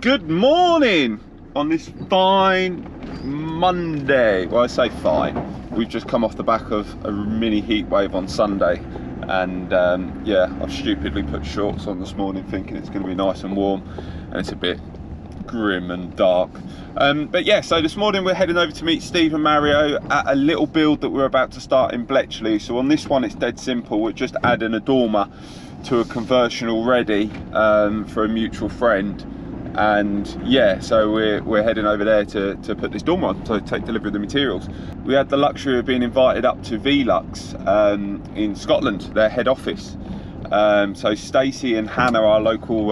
Good morning on this fine Monday. Well, I say fine. We've just come off the back of a mini heat wave on Sunday, and yeah, I've stupidly put shorts on this morning thinking it's going to be nice and warm, and it's a bit grim and dark. But yeah, so this morning we're heading over to meet Steve and Mario at a little build that we're about to start in Bletchley. So on this one it's dead simple. We're just adding a dormer to a conversion already for a mutual friend. And yeah, so we're heading over there to put this dormer on, to take delivery of the materials. We had the luxury of being invited up to Velux in Scotland, their head office. So Stacey and Hannah, our local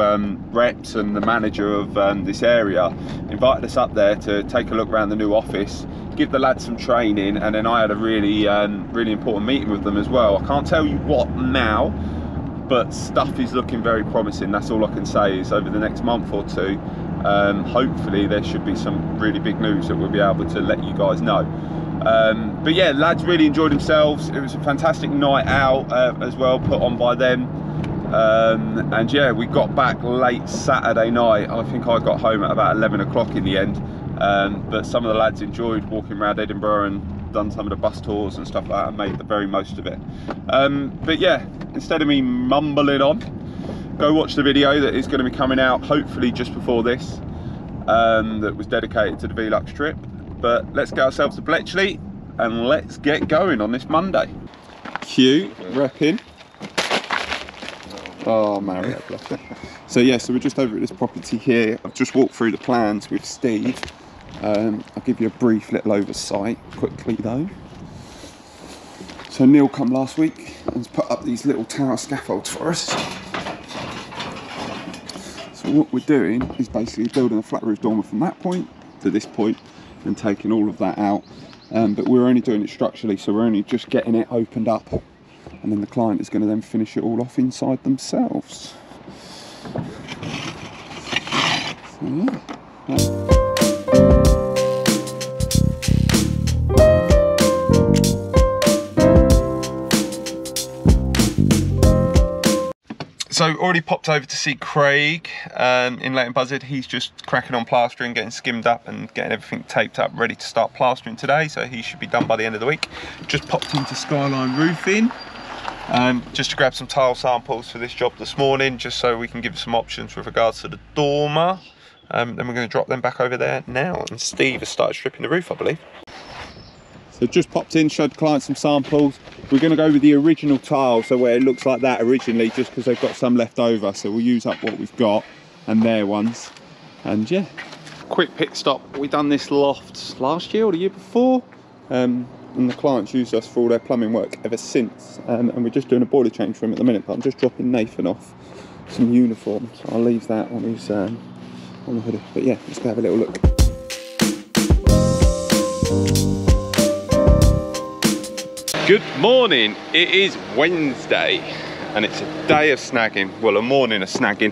reps and the manager of this area, invited us up there to take a look around the new office, give the lads some training, and then I had a really important meeting with them as well. I can't tell you what now, but stuff is looking very promising. That's all I can say. Is over the next month or two, hopefully there should be some really big news that we'll be able to let you guys know. But yeah, lads really enjoyed themselves. It was a fantastic night out as well, put on by them. And yeah, we got back late Saturday night. I think I got home at about 11 o'clock in the end. But some of the lads enjoyed walking around Edinburgh and done some of the bus tours and stuff like that and made the very most of it. But yeah, instead of me mumbling on, go watch the video that is going to be coming out hopefully just before this, that was dedicated to the Velux trip. But let's get ourselves to Bletchley and let's get going on this Monday. Cute, repping. Oh, Mario, bless you. So yeah, so we're just over at this property here. I've just walked through the plans with Steve. I'll give you a brief little oversight quickly though. So Neil come last week and has put up these little tower scaffolds for us. So what we're doing is basically building a flat roof dormer from that point to this point and taking all of that out. But we're only doing it structurally, so we're only just getting it opened up, and then the client is going to then finish it all off inside themselves. So yeah. So already popped over to see Craig in Leighton Buzzard. He's just cracking on plastering, getting skimmed up and getting everything taped up, ready to start plastering today. So he should be done by the end of the week. Just popped into Skyline Roofing just to grab some tile samples for this job this morning, just so we can give some options with regards to the dormer. Then we're going to drop them back over there now. And Steve has started stripping the roof, I believe. So just popped in, showed the client some samples. We're going to go with the original tile, so where it looks like that originally, just because they've got some left over. So we'll use up what we've got and their ones. And yeah, quick pit stop. We done this loft last year or the year before, and the clients used us for all their plumbing work ever since. And we're just doing a boiler change for him at the minute. But I'm just dropping Nathan off some uniforms. I'll leave that on his on the hoodie. But yeah, let's go have a little look. Good morning. It is Wednesday and it's a day of snagging, well, a morning of snagging.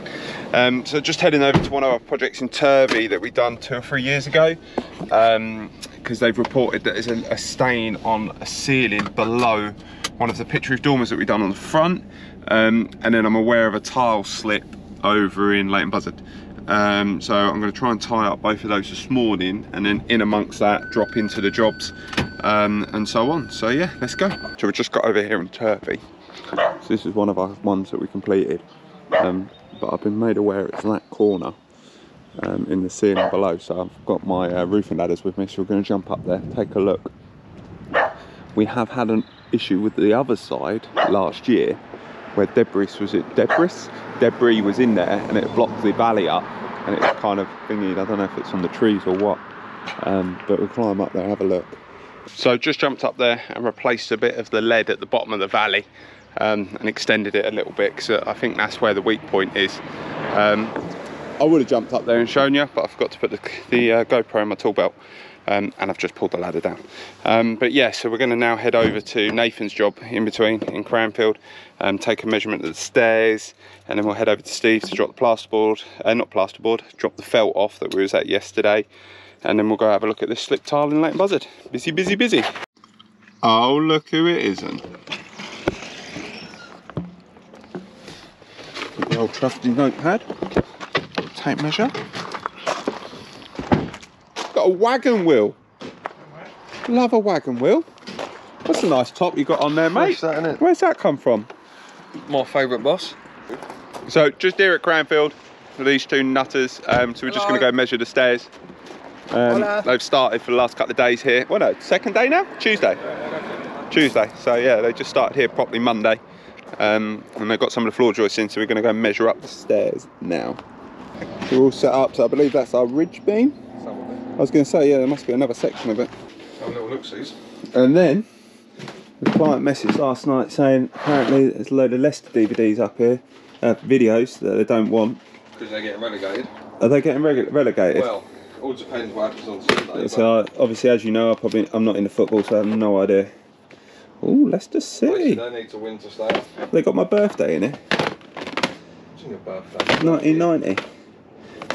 So just heading over to one of our projects in Turvey that we done 2 or 3 years ago, because they've reported that there's a stain on a ceiling below one of the pitch roof dormers that we done on the front, and then I'm aware of a tile slip over in Leighton Buzzard. So I'm going to try and tie up both of those this morning, and then in amongst that drop into the jobs and so on. So yeah, let's go. So we just got over here in Turvey. So this is one of our ones that we completed, but I've been made aware it's that corner in the ceiling below. So I've got my roofing ladders with me, so we're going to jump up there, take a look. We have had an issue with the other side last year where debris was in there and it blocked the valley up, and it's kind of thingy. I don't know if it's on the trees or what, but we'll climb up there and have a look. So just jumped up there and replaced a bit of the lead at the bottom of the valley, and extended it a little bit, because I think that's where the weak point is. I would have jumped up there and shown you, but I forgot to put the GoPro in my tool belt, and I've just pulled the ladder down. But yeah, so we're going to now head over to Nathan's job in between in Cranfield, take a measurement of the stairs, and then we'll head over to Steve's to drop the plasterboard, drop the felt off that we was at yesterday, and then we'll go have a look at this slip tile in Leighton Buzzard. Busy, busy, busy. Oh, look who it isn't. The old trusty notepad, tape measure. got a wagon wheel. Love a wagon wheel. That's a nice top you got on there, mate. That, innit? Where's that come from? My favourite boss. So just here at Cranfield for these two nutters. So we're just going to go measure the stairs. They've started for the last couple of days here. Well, no, second day now? Tuesday. Tuesday. So yeah, they just started here properly Monday. And they've got some of the floor joists in, so we're going to go measure up the stairs now. We're all set up, so I believe that's our ridge beam. I was going to say, yeah, there must be another section of it. Have a little look-sees. And then the client messaged last night saying apparently there's a load of Leicester DVDs up here, videos that they don't want. Because they're getting relegated. Are they getting relegated? Well, it all depends what happens on Sunday. So obviously, as you know, I'm not into football, so I have no idea. Oh, Leicester City. They need to win to stay up. They got my birthday in it. What's in your birthday? 1990,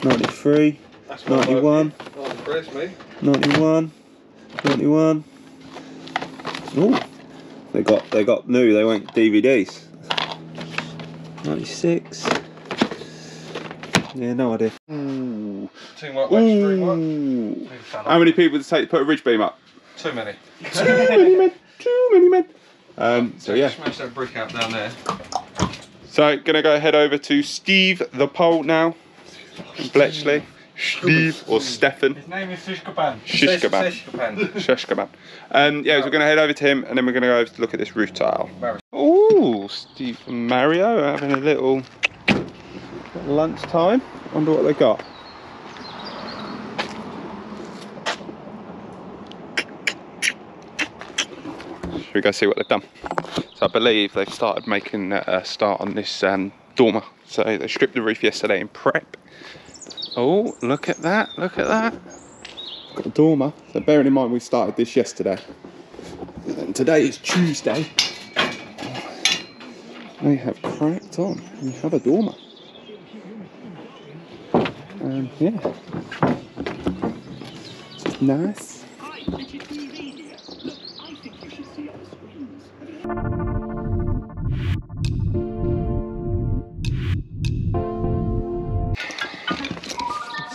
93, That's my 91, birthday. Not impressed me. 91, 91. Oh, they got new. They went DVDs. 96. Yeah, no idea. Ooh. Too much extreme Ooh. How many people did it take to put a ridge beam up? Too many. Too many men. Too many men. So yeah. Smash that brick out down there. So gonna go head over to Steve the Pole now. In Bletchley. Steve or Stefan. His name is Shishkaban. Shishkaban. Yeah, so we're gonna head over to him and then we're gonna go over to look at this roof tile. Oh, Steve and Mario having a little lunchtime. Wonder what they got. Should we go see what they've done? So I believe they've started making a start on this dormer. So they stripped the roof yesterday in prep. Oh, look at that, look at that. Got a dormer. So bearing in mind we started this yesterday. And today is Tuesday. They have cracked on. We have a dormer. Yeah. Just nice.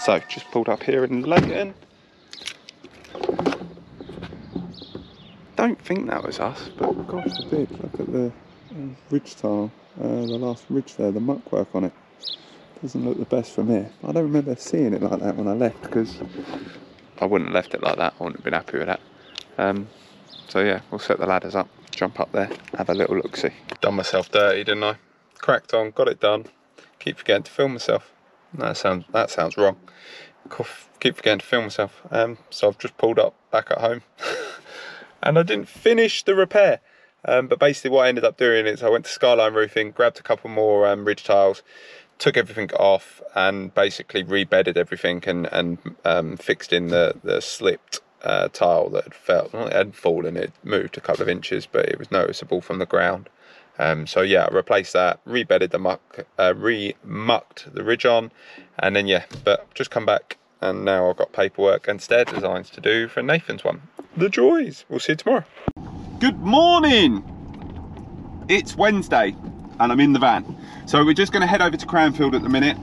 So, just pulled up here in Leighton. Don't think that was us, but God forbid, look at the ridge tile, the last ridge there, the muck work on it. Doesn't look the best from here. I don't remember seeing it like that when I left, because I wouldn't have left it like that. I wouldn't have been happy with that. So yeah, we'll set the ladders up, jump up there, have a little look-see. Done myself dirty, didn't I? Cracked on, got it done. Keep forgetting to film myself. That sounds wrong. Keep forgetting to film myself. So I've just pulled up back at home, and I didn't finish the repair. But basically, what I ended up doing is I went to Skyline Roofing, grabbed a couple more ridge tiles, took everything off, and basically rebedded everything and fixed in the slipped tile that had fallen. It moved a couple of inches, but it was noticeable from the ground. So yeah, I replaced that, rebedded the muck, re-mucked the ridge on, and then yeah, but just come back and now I've got paperwork and stair designs to do for Nathan's one. The joys. We'll see you tomorrow. Good morning. It's Wednesday and I'm in the van. So we're just going to head over to Cranfield at the minute.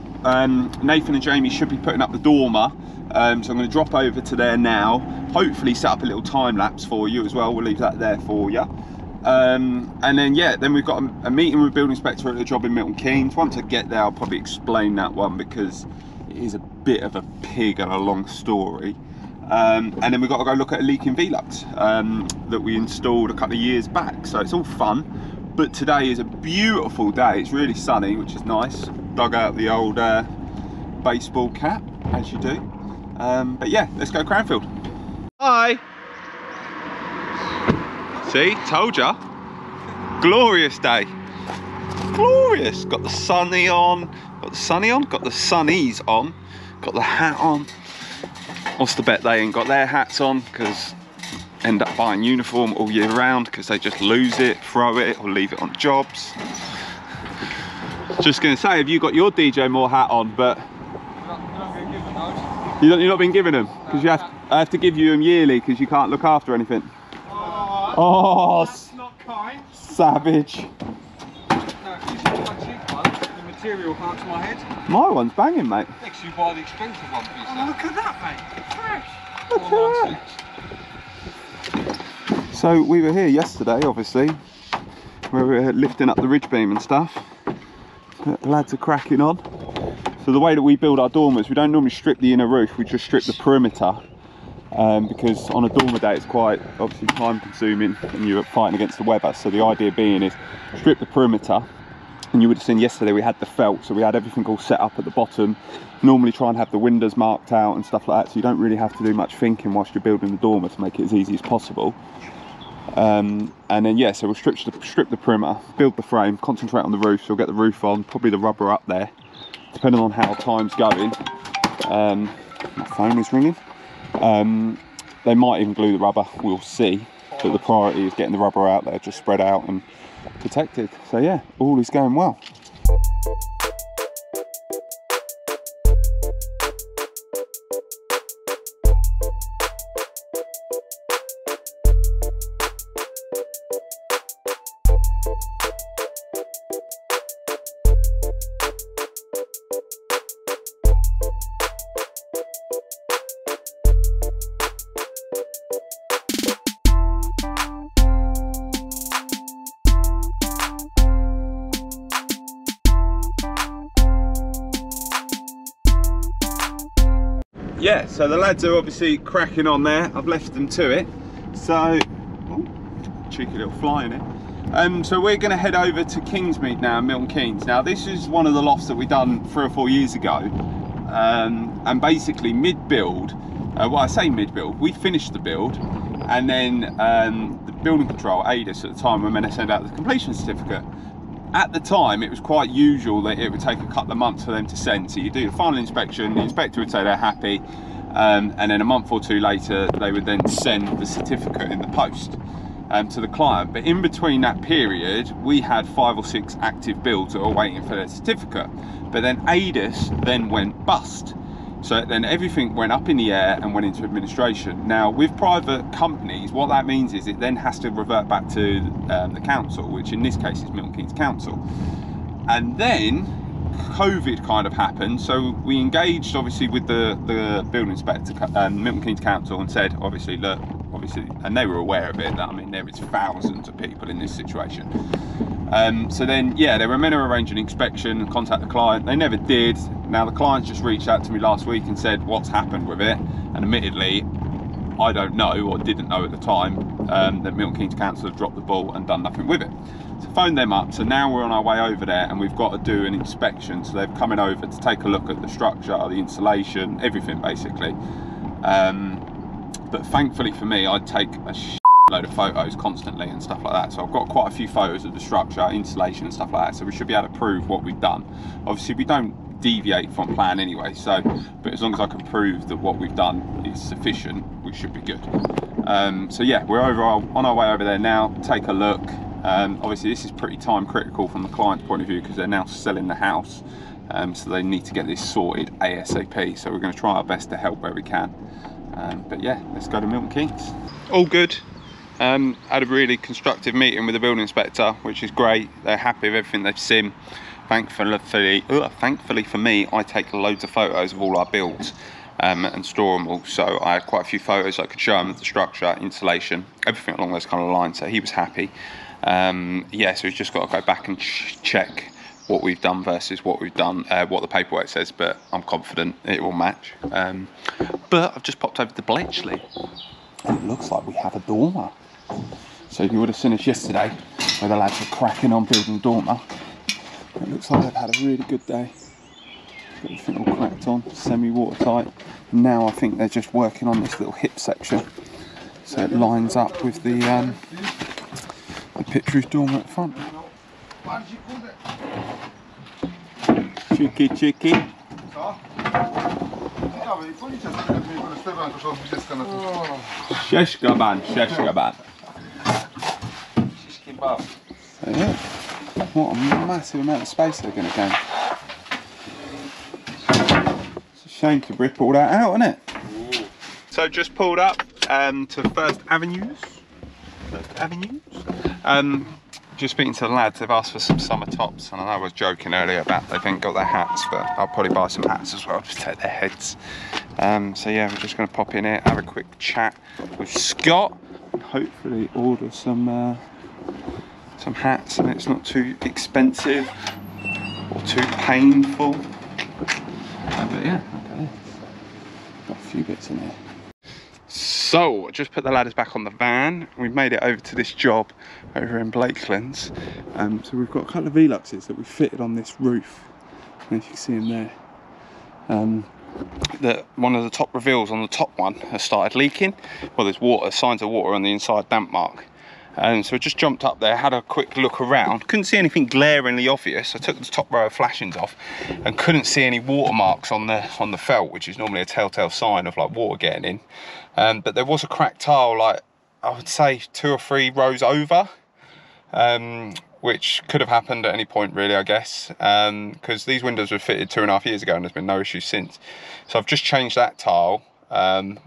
Nathan and Jamie should be putting up the dormer. So I'm going to drop over to there now. Hopefully set up a little time lapse for you as well. We'll leave that there for you. And then yeah, then we've got a meeting with the building inspector at the job in Milton Keynes. Once I get there, I'll probably explain that one because it is a bit of a pig and a long story. And then we've got to go look at a leaking V-Lux that we installed a couple of years back. So it's all fun, but today is a beautiful day. It's really sunny, which is nice. Dug out the old baseball cap, as you do. But yeah, let's go Cranfield. Hi. See, told ya. Glorious day. Glorious. Got the sunny on. Got the sunny on. Got the sunnies on. Got the hat on. What's the bet they ain't got their hats on? Because end up buying uniform all year round because they just lose it, throw it, or leave it on jobs. Just gonna say, have you got your DJ Moore hat on? But you're not being given them because I have to give you them yearly because you can't look after anything. Oh, that's not kind. Savage. No, this is my cheap one. The material hurts my head. My one's banging, mate. Next you buy the expensive one for yourself. Oh, look at that, mate. Fresh. So we were here yesterday, obviously, where we were lifting up the ridge beam and stuff. But the lads are cracking on. So the way that we build our dormers, we don't normally strip the inner roof, we just strip the perimeter. Because on a dormer day it's quite obviously time consuming and you're fighting against the weather. So the idea being is strip the perimeter, and you would have seen yesterday we had the felt, so we had everything all set up at the bottom. Normally try and have the windows marked out and stuff like that, so you don't really have to do much thinking whilst you're building the dormer to make it as easy as possible. And then yeah, so we'll strip the perimeter, build the frame, concentrate on the roof, so we'll get the roof on, probably the rubber up there, depending on how time's going. My phone is ringing. They might even glue the rubber, we'll see, but the priority is getting the rubber out there, just spread out and protected. So yeah, all is going well. Yeah, so the lads are obviously cracking on there. I've left them to it. So, ooh, cheeky little fly in it. So we're going to head over to Kingsmead now, Milton Keynes. Now this is one of the lofts that we done 3 or 4 years ago. And basically mid-build, well I say mid-build, we finished the build, and then the building control, ADIS at the time, were meant to send out the completion certificate. At the time, it was quite usual that it would take a couple of months for them to send. So you do the final inspection, the inspector would say they're happy, and then a month or 2 later, they would then send the certificate in the post to the client. But in between that period, we had 5 or 6 active builds that were waiting for their certificate. But then ADIS then went bust. So then everything went up in the air and went into administration. Now with private companies, what that means is it then has to revert back to the council, which in this case is Milton Keynes Council. And then COVID kind of happened, so we engaged obviously with the building inspector, Milton Keynes Council, and said obviously, look, and they were aware of it, that I mean there is thousands of people in this situation. So then yeah, they were meant to arrange an inspection and contact the client. They never did. Now the client just reached out to me last week and said what's happened with it, and admittedly I don't know, or didn't know at the time, that Milton Keynes Council had dropped the ball and done nothing with it. So phoned them up, so now we're on our way over there and we've got to do an inspection. So they're coming over to take a look at the structure, the insulation, everything basically. But thankfully for me, I take a load of photos constantly and stuff like that, so I've got quite a few photos of the structure, installation and stuff like that, so we should be able to prove what we've done. Obviously we don't deviate from plan anyway, so but as long as I can prove that what we've done is sufficient, we should be good. So yeah, we're on our way over there now. Take a look. Obviously this is pretty time critical from the client's point of view because they're now selling the house, so they need to get this sorted ASAP, so we're going to try our best to help where we can. But yeah, let's go to Milton Keynes. All good. Had a really constructive meeting with the building inspector, which is great. They're happy with everything they've seen. Thankfully for me, I take loads of photos of all our builds and store them all. So I had quite a few photos I could show him of the structure, installation, everything along those kind of lines. So he was happy. Yeah, so we've just got to go back and check what we've done versus what we've done, what the paperwork says, but I'm confident it will match. But I've just popped over to Bletchley. It looks like we have a dormer. So you would have seen us yesterday where the lads were cracking on building dormer. It looks like they've had a really good day. Got everything all cracked on, semi-watertight. Now I think they're just working on this little hip section, so it lines up with the pitch roof dormer at the front. Cheeky, cheeky. Sheshkaban. So yeah, what a massive amount of space they're going to gain. It's a shame to rip all that out, isn't it? Ooh. So just pulled up to First Avenues. Just speaking to the lads, they've asked for some summer tops, and I know I was joking earlier about they haven't got their hats, but I'll probably buy some hats as well, just take their heads. So yeah, we're just going to pop in here, have a quick chat with Scott, and hopefully order some hats, and it's not too expensive or too painful. But yeah, okay. Got a few bits in here. So, I just put the ladders back on the van. We've made it over to this job over in Blakelands. So we've got a couple of Veluxes that we fitted on this roof. And if you can see them there. One of the top reveals on the top one has started leaking. Well, there's water, signs of water on the inside damp mark. So I just jumped up there, had a quick look around, couldn't see anything glaringly obvious. I took the top row of flashings off and couldn't see any watermarks on the felt, which is normally a telltale sign of like water getting in. But there was a cracked tile, like I would say 2 or 3 rows over, which could have happened at any point really, I guess, because these windows were fitted 2.5 years ago and there's been no issues since. So I've just changed that tile.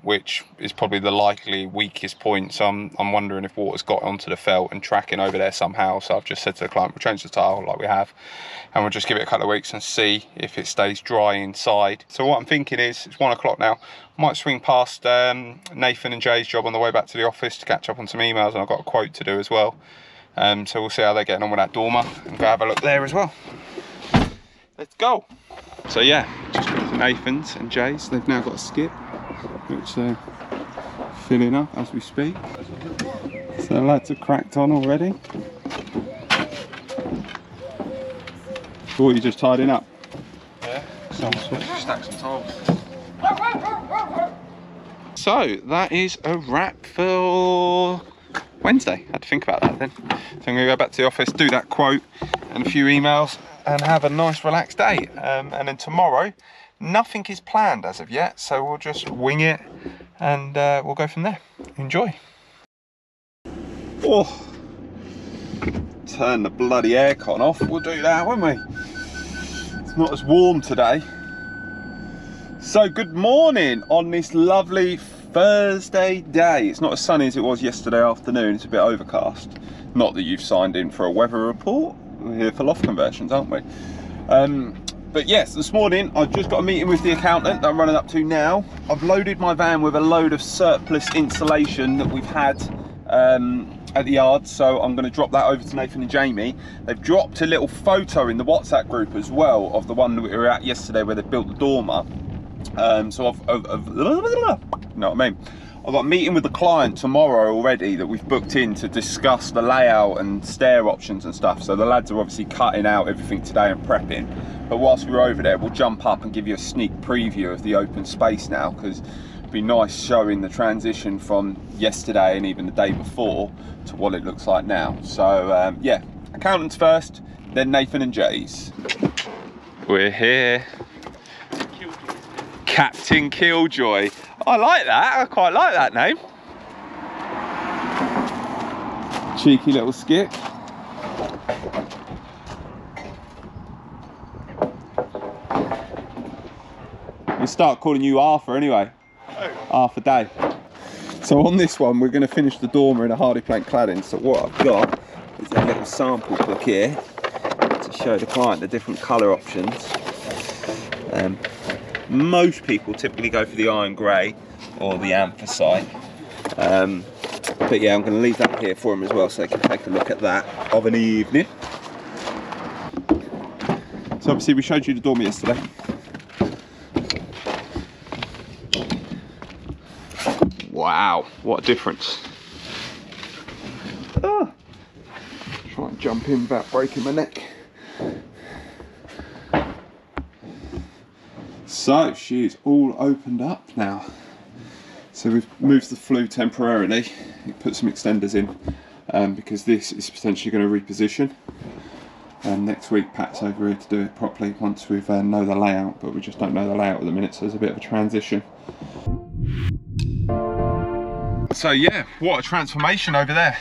Which is probably the likely weakest point, so I'm wondering if water's got onto the felt and tracking over there somehow. So I've just said to the client, we'll change the tile like we have, and we'll just give it a couple of weeks and see if it stays dry inside. So what I'm thinking is, it's 1 o'clock now, I might swing past Nathan and Jay's job on the way back to the office to catch up on some emails, and I've got a quote to do as well. So we'll see how they're getting on with that dormer and go have a look there as well. Let's go. So yeah, just went to Nathan's and Jay's. They've now got a skip, which they're filling up as we speak. So the lads are cracked on already. So what, you just tidying up? Yeah, stack some tiles. So that is a wrap for Wednesday. I had to think about that then. So I'm going to go back to the office, do that quote and a few emails, and have a nice relaxed day. And then tomorrow, nothing is planned as of yet, so we'll just wing it and we'll go from there. Enjoy. Oh, turn the bloody aircon off. We'll do that, won't we? It's not as warm today. So good morning on this lovely Thursday day. It's not as sunny as it was yesterday afternoon. It's a bit overcast. Not that you've signed in for a weather report. We're here for loft conversions, aren't we? But yes, this morning I've just got a meeting with the accountant that I'm running up to now. I've loaded my van with a load of surplus insulation that we've had at the yard, so I'm going to drop that over to Nathan and Jamie. They've dropped a little photo in the WhatsApp group as well of the one that we were at yesterday where they built the dormer. So you know what I mean? I've got a meeting with the client tomorrow already that we've booked in to discuss the layout and stair options and stuff. So the lads are obviously cutting out everything today and prepping. But whilst we're over there, we'll jump up and give you a sneak preview of the open space now, because it'd be nice showing the transition from yesterday and even the day before to what it looks like now. So yeah, accountants first, then Nathan and Jay's. We're here. Captain Killjoy. I like that. I quite like that name. Cheeky little skip. We'll start calling you Arthur anyway. Oh. Arthur Day. So on this one, we're going to finish the dormer in a hardy plank cladding. So what I've got is a little sample book here to show the client the different colour options. Most people typically go for the iron grey or the anthracite, but yeah, I'm going to leave that here for them as well so they can take a look at that of an evening. So obviously we showed you the dormer yesterday. Wow, what a difference. Ah. Try and jump in without breaking my neck. So she is all opened up now. So we've moved the flue temporarily. We put some extenders in because this is potentially going to reposition. And next week Pat's over here to do it properly once we've know the layout, but we just don't know the layout at the minute, so there's a bit of a transition. So yeah, what a transformation over there.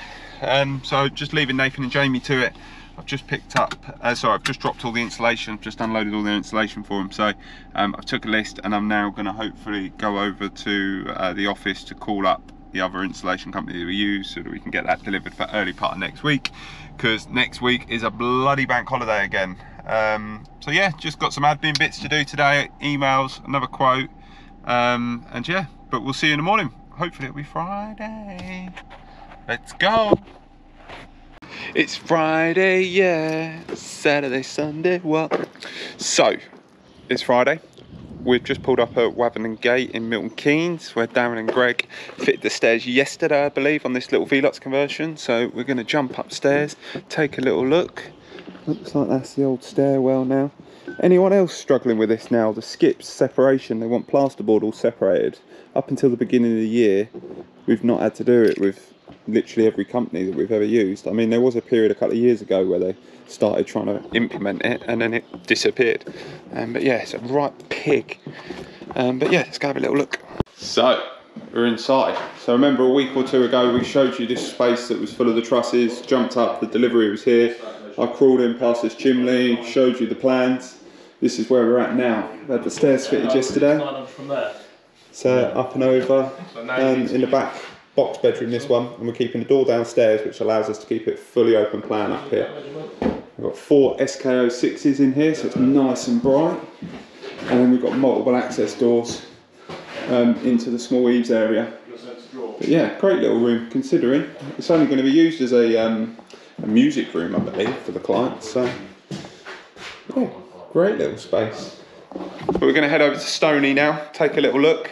So just leaving Nathan and Jamie to it. I've just picked up, I've just dropped all the insulation, just unloaded all the insulation for them. So I've took a list and I'm now going to hopefully go over to the office to call up the other insulation company that we use so that we can get that delivered for early part of next week, because next week is a bloody bank holiday again. So yeah, just got some admin bits to do today, emails, another quote, And yeah, but we'll see you in the morning. Hopefully it'll be Friday. Let's go. It's Friday, yeah. Saturday, Sunday, what? So, it's Friday. We've just pulled up at Wavenham Gate in Milton Keynes, where Darren and Greg fitted the stairs yesterday, I believe, on this little Velux conversion. So we're going to jump upstairs, take a little look. Looks like that's the old stairwell now. Anyone else struggling with this now? The skips, separation, they want plasterboard all separated. Up until the beginning of the year, we've not had to do it with literally every company that we've ever used. I mean, there was a period a couple of years ago where they started trying to implement it and then it disappeared. But yeah, it's a right pig. But yeah, let's go have a little look. So, we're inside. So remember a week or two ago we showed you this space that was full of the trusses, jumped up, the delivery was here. I crawled in past this chimney, showed you the plans. This is where we're at now. We had the stairs fitted yesterday. So up and over, in the back box bedroom this one, and we're keeping the door downstairs, which allows us to keep it fully open plan up here. We've got 4 SKO6s in here, so it's nice and bright. And then we've got multiple access doors into the small eaves area. But yeah, great little room considering. It's only going to be used as a music room, I believe, for the clients. So yeah, great little space. But we're going to head over to Stony now, take a little look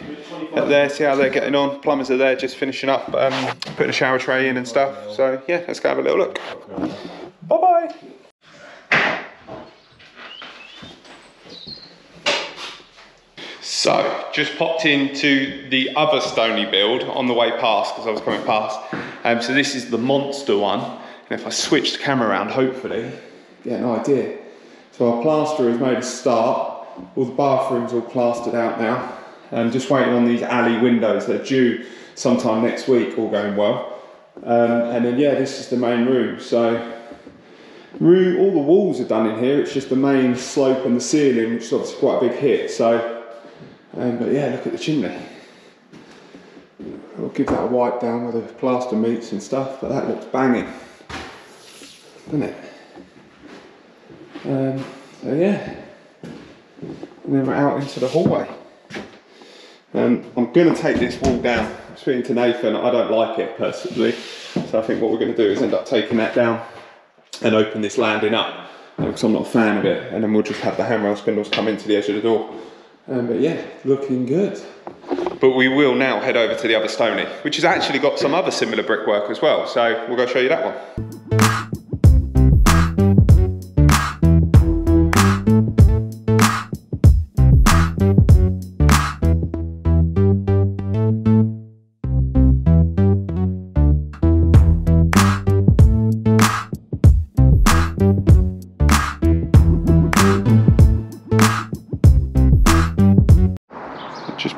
at there, see how they're getting on. Plumbers are there just finishing up, putting a shower tray in and stuff. So yeah, let's go have a little look. Bye bye. So, just popped into the other Stony build on the way past, because I was coming past. So this is the monster one. And if I switch the camera around, hopefully, get an idea. So our plasterer has made a start. All the bathrooms all plastered out now. Just waiting on these alley windows. They're due sometime next week, all going well. And then yeah, this is the main room. So all the walls are done in here. It's just the main slope and the ceiling, which is obviously quite a big hit. So. But yeah, look at the chimney. I'll give that a wipe down where the plaster meets and stuff, but that looks banging, doesn't it? So yeah, and then we're out into the hallway. I'm going to take this wall down. I'm speaking to Nathan, I don't like it personally, so I think what we're going to do is end up taking that down and open this landing up, because I'm not a fan of it, and then we'll just have the handrail spindles come into the edge of the door. But yeah, looking good. But we will now head over to the other Stony, which has actually got some other similar brickwork as well. So we'll go show you that one.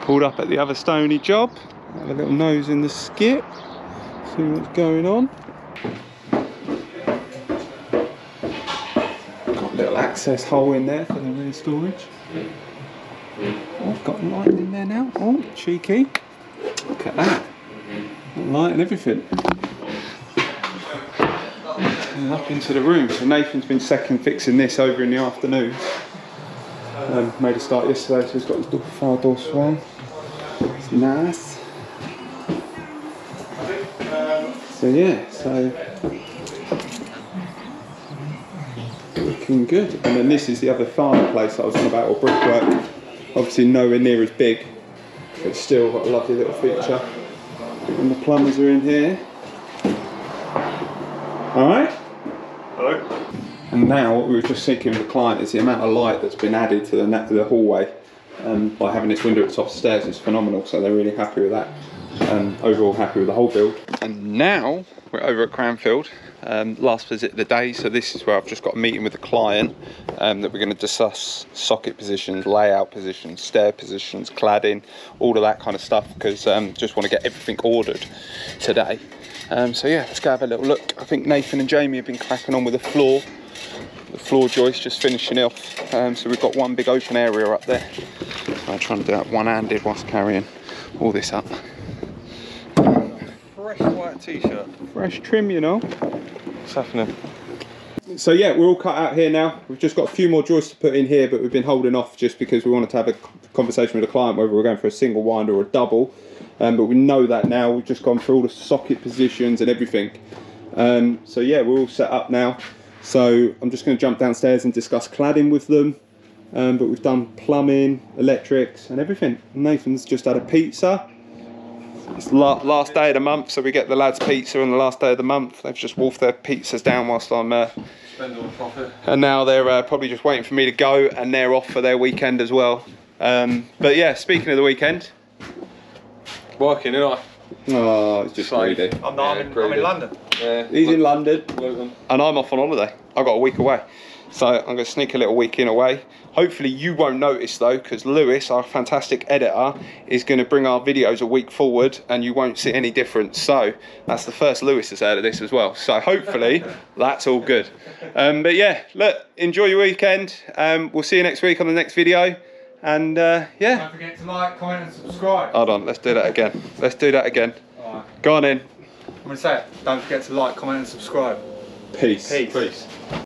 Pulled up at the other Stony job, have a little nose in the skip, see what's going on. Got a little access hole in there for the rear storage. Oh, I've got light in there now. Oh, cheeky. Look at that. Light and everything. And up into the room. So Nathan's been second fixing this over in the afternoon. Made a start yesterday, so he's got his fire door swung. It's nice. So yeah, so looking good. And then this is the other fireplace I was on about, or brickwork. Obviously nowhere near as big, but still got a lovely little feature. And the plumbers are in here. Alright? Hello. And now what we were just thinking with the client is the amount of light that's been added to the hallway by having this window at the top of the stairs is phenomenal, so they're really happy with that. Overall happy with the whole build. And now we're over at Cranfield, last visit of the day, so this is where I've just got a meeting with the client that we're going to discuss socket positions, layout positions, stair positions, cladding, all of that kind of stuff, because just want to get everything ordered today. So yeah, let's go have a little look. I think Nathan and Jamie have been cracking on with the floor joist, just finishing it off. So we've got one big open area up there. So I'm trying to do that one-handed whilst carrying all this up. Fresh white t-shirt. Fresh trim, you know. What's happening? So yeah, we're all cut out here now. We've just got a few more joists to put in here, but we've been holding off just because we wanted to have a conversation with the client whether we're going for a single winder or a double. But we know that now. We've just gone through all the socket positions and everything. So yeah, we're all set up now. So I'm just going to jump downstairs and discuss cladding with them. But we've done plumbing, electrics and everything. Nathan's just had a pizza. It's last day of the month, so we get the lads pizza on the last day of the month. They've just wolfed their pizzas down whilst I'm Spend all the profit. and now they're probably just waiting for me to go, and they're off for their weekend as well. But yeah, speaking of the weekend, Working, innit? oh, it's just greedy. I'm not. Yeah, I'm in London. Yeah. He's in London, Luton. and I'm off on holiday. I've got a week away, so I'm going to sneak a little week in away. Hopefully you won't notice though, because Lewis, our fantastic editor, is going to bring our videos a week forward, and you won't see any difference. So that's the first Lewis has heard of this as well. So hopefully that's all good. But yeah, look, enjoy your weekend. We'll see you next week on the next video. And yeah. Don't forget to like, comment and subscribe. Hold on, let's do that again. Let's do that again. Alright. Go on in. I'm going to say it. Don't forget to like, comment and subscribe. Peace. Peace. Peace.